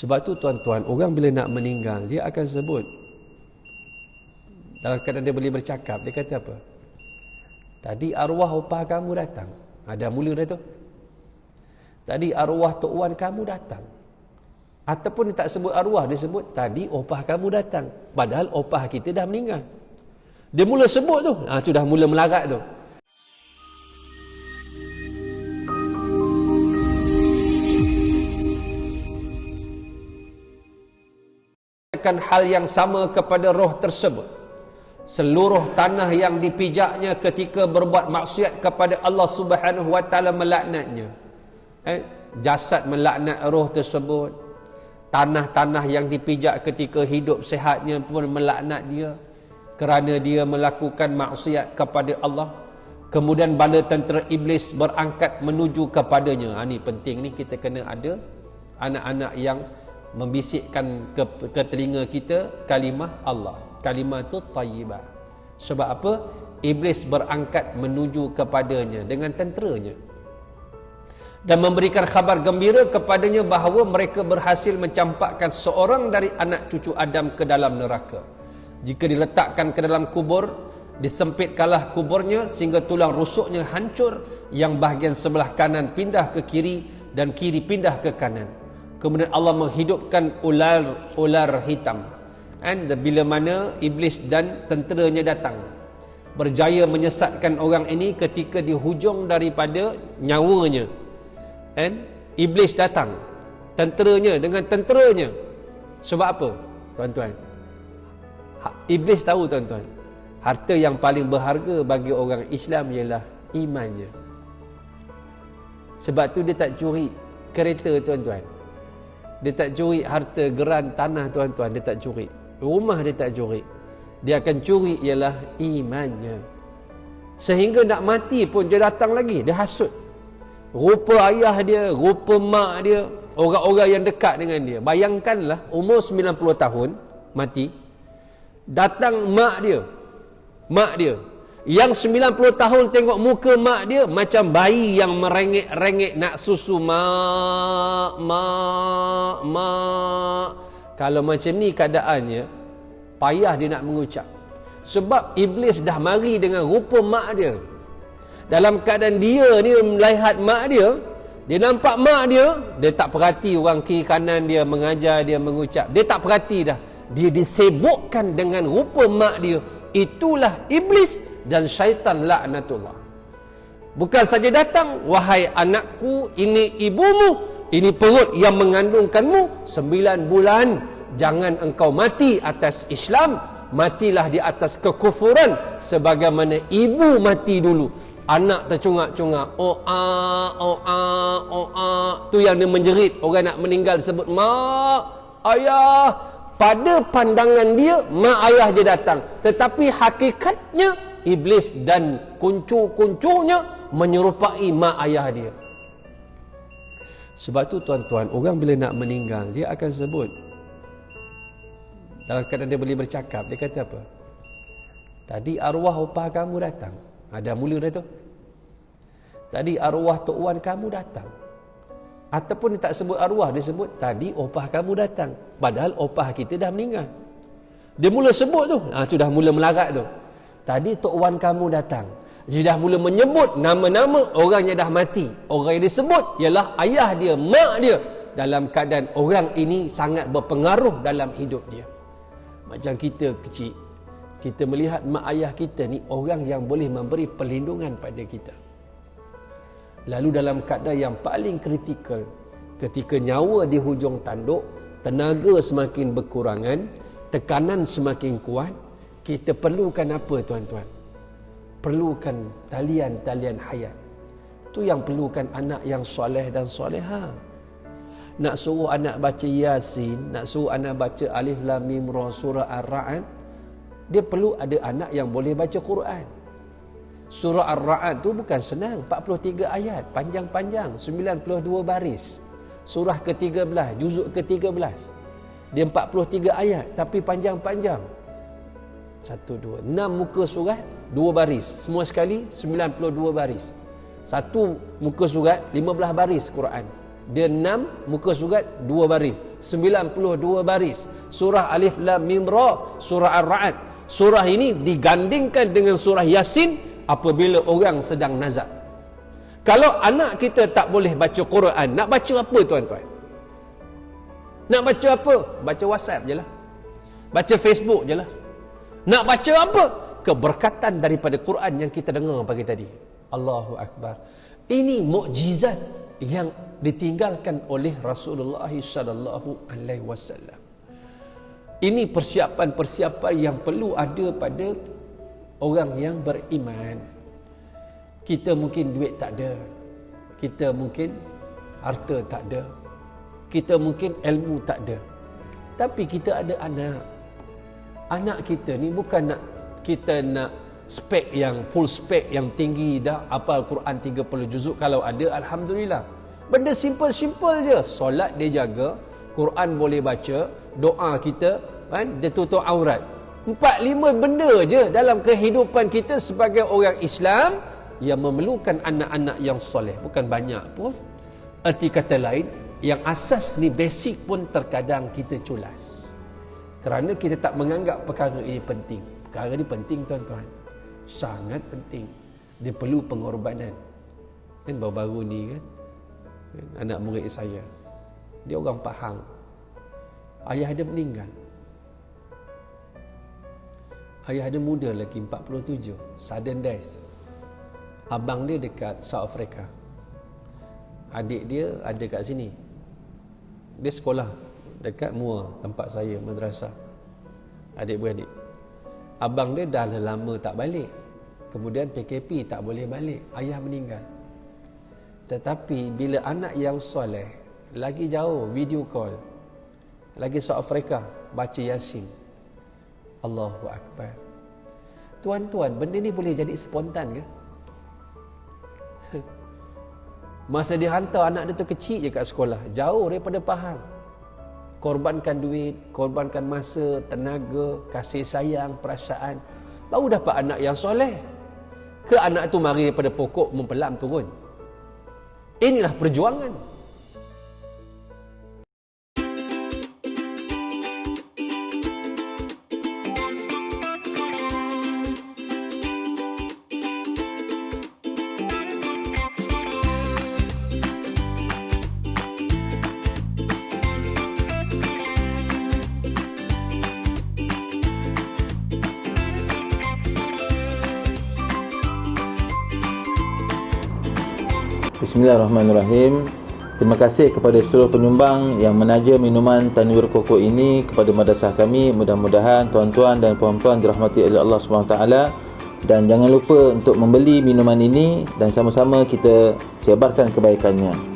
Sebab tu tuan-tuan, orang bila nak meninggal, dia akan sebut. Dalam keadaan dia boleh bercakap, dia kata apa? Tadi arwah opah kamu datang. Ada mula dah tu. Tadi arwah tok wan kamu datang. Ataupun dia tak sebut arwah, dia sebut tadi opah kamu datang. Padahal opah kita dah meninggal. Dia mula sebut tu. Tu dah mula melarat tu. Hal yang sama kepada roh tersebut. Seluruh tanah yang dipijaknya ketika berbuat maksiat kepada Allah Subhanahu wa taala melaknatnya. Jasad melaknat roh tersebut. Tanah-tanah yang dipijak ketika hidup sehatnya pun melaknat dia kerana dia melakukan maksiat kepada Allah. Kemudian bala tentera iblis berangkat menuju kepadanya. Ini penting ni, kita kena ada anak-anak yang membisikkan ke telinga kita kalimah Allah, kalimatut thayyibah. Sebab apa? Iblis berangkat menuju kepadanya dengan tenteranya dan memberikan khabar gembira kepadanya bahawa mereka berhasil mencampakkan seorang dari anak cucu Adam ke dalam neraka. Jika diletakkan ke dalam kubur, disempitkanlah kuburnya sehingga tulang rusuknya hancur, yang bahagian sebelah kanan pindah ke kiri dan kiri pindah ke kanan. Kemudian Allah menghidupkan ular hitam. Bila mana iblis dan tenteranya datang, berjaya menyesatkan orang ini ketika di hujung daripada nyawanya. Iblis datang, tenteranya dengan tenteranya. Sebab apa, tuan-tuan? Iblis tahu, tuan-tuan, harta yang paling berharga bagi orang Islam ialah imannya. Sebab tu dia tak curi kereta, tuan-tuan. Dia tak curi harta geran tanah, tuan-tuan. Dia tak curi rumah, dia tak curi. Dia akan curi ialah imannya. Sehingga nak mati pun dia datang lagi, dia hasut rupa ayah dia, rupa mak dia, orang-orang yang dekat dengan dia. Bayangkanlah umur 90 tahun mati, datang mak dia yang 90 tahun tengok muka mak dia macam bayi yang merengek-rengek nak susu, mak. Kalau macam ni keadaannya, payah dia nak mengucap. Sebab iblis dah mari dengan rupa mak dia. Dalam keadaan dia ni melihat mak dia, dia nampak mak dia tak perhati orang kiri kanan dia mengajar, dia mengucap. Dia tak perhati dah. Dia disibukkan dengan rupa mak dia. Itulah iblis dan syaitan laknatullah. Bukan saja datang, wahai anakku, ini ibumu, ini perut yang mengandungkanmu 9 bulan. Jangan engkau mati atas Islam, matilah di atas kekufuran sebagaimana ibu mati dulu. Anak tercungak-cungak, tu yang dia menjerit. Orang nak meninggal sebut mak, ayah. Pada pandangan dia, mak ayah dia datang. Tetapi hakikatnya iblis dan kuncu-kuncunya menyerupai mak ayah dia. Sebab tu tuan-tuan, orang bila nak meninggal, dia akan sebut. Dalam keadaan dia boleh bercakap, dia kata apa? Tadi arwah opah kamu datang. Ada mula dah tu. Tadi arwah tok wan kamu datang. Ataupun dia tak sebut arwah, dia sebut tadi opah kamu datang. Padahal opah kita dah meninggal. Dia mula sebut tu. Tu dah mula melarat tu. Tadi tok wan kamu datang. Dia dah mula menyebut nama-nama orang yang dah mati. Orang yang disebut ialah ayah dia, mak dia. Dalam keadaan orang ini sangat berpengaruh dalam hidup dia. Macam kita kecil, kita melihat mak ayah kita ni orang yang boleh memberi perlindungan pada kita. Lalu dalam keadaan yang paling kritikal, ketika nyawa di hujung tanduk, tenaga semakin berkurangan, tekanan semakin kuat, kita perlukan apa, tuan-tuan? Perlukan talian-talian hayat. Tu yang perlukan anak yang soleh dan soleha. Nak suruh anak baca Yasin, nak suruh anak baca Alif Lam Mim Ra surah Ar-Ra'd, dia perlu ada anak yang boleh baca Quran. Surah Ar-Ra'd tu bukan senang, 43 ayat, panjang-panjang, 92 baris. Surah ke-13, juzuk ke-13. Dia 43 ayat tapi panjang-panjang. 1, 2, 6 muka surat, 2 baris. Semua sekali 92 baris. Satu muka surat 15 baris Quran. Dia 6 muka surat 2 baris. 92 baris. Surah Alif Lam Mim Ra, surah Ar-Ra'd. Surah ini digandingkan dengan surah Yasin apabila orang sedang nazak. Kalau anak kita tak boleh baca Quran, nak baca apa tuan-tuan? Nak baca apa? Baca WhatsApp je lah. Baca Facebook je lah. Nak baca apa? Keberkatan daripada Quran yang kita dengar pagi tadi. Allahu Akbar. Ini mukjizat yang ditinggalkan oleh Rasulullah sallallahu alaihi wasallam. Ini persiapan-persiapan yang perlu ada pada orang yang beriman. Kita mungkin duit tak ada. Kita mungkin harta tak ada. Kita mungkin ilmu tak ada. Tapi kita ada anak. Anak kita ni bukan kita nak spek yang full spek yang tinggi dah, hafal Quran 30 juzuk. Kalau ada, alhamdulillah. Benda simple-simple je. Solat dia jaga, Quran boleh baca, doa kita kan, dia tutup aurat. 4-5 benda je dalam kehidupan kita sebagai orang Islam yang memerlukan anak-anak yang soleh. Bukan banyak pun. Erti kata lain, yang asas ni basic pun terkadang kita culas. Kerana kita tak menganggap perkara ini penting. Perkara ini penting tuan-tuan. Sangat penting. Dia perlu pengorbanan. Kan baru-baru ni kan, anak murid saya, dia orang Pahang. Ayah dia meninggal. Ayah dia muda lagi, 47. Sudden death. Abang dia dekat South Africa. Adik dia ada kat sini. Dia sekolah dekat Muar, tempat saya, madrasah. Adik-beradik. Abang dia dah lama tak balik. Kemudian PKP tak boleh balik. Ayah meninggal. Tetapi bila anak yang soleh, lagi jauh, video call, lagi South Africa, baca Yasin. Allahu Akbar. Tuan-tuan, benda ni boleh jadi spontan ke? Masa dia hantar anak dia tu kecil je kat sekolah, jauh daripada Pahang. Korbankan duit, korbankan masa, tenaga, kasih sayang, perasaan, baru dapat anak yang soleh. Ke anak tu mari daripada pokok mempelam turun? Inilah perjuangan. Bismillahirrahmanirrahim. Terima kasih kepada seluruh penyumbang yang menaja minuman Tanwir Koko ini kepada madrasah kami. Mudah-mudahan tuan-tuan dan puan-puan dirahmati oleh Allah SWT. Dan jangan lupa untuk membeli minuman ini dan sama-sama kita sebarkan kebaikannya.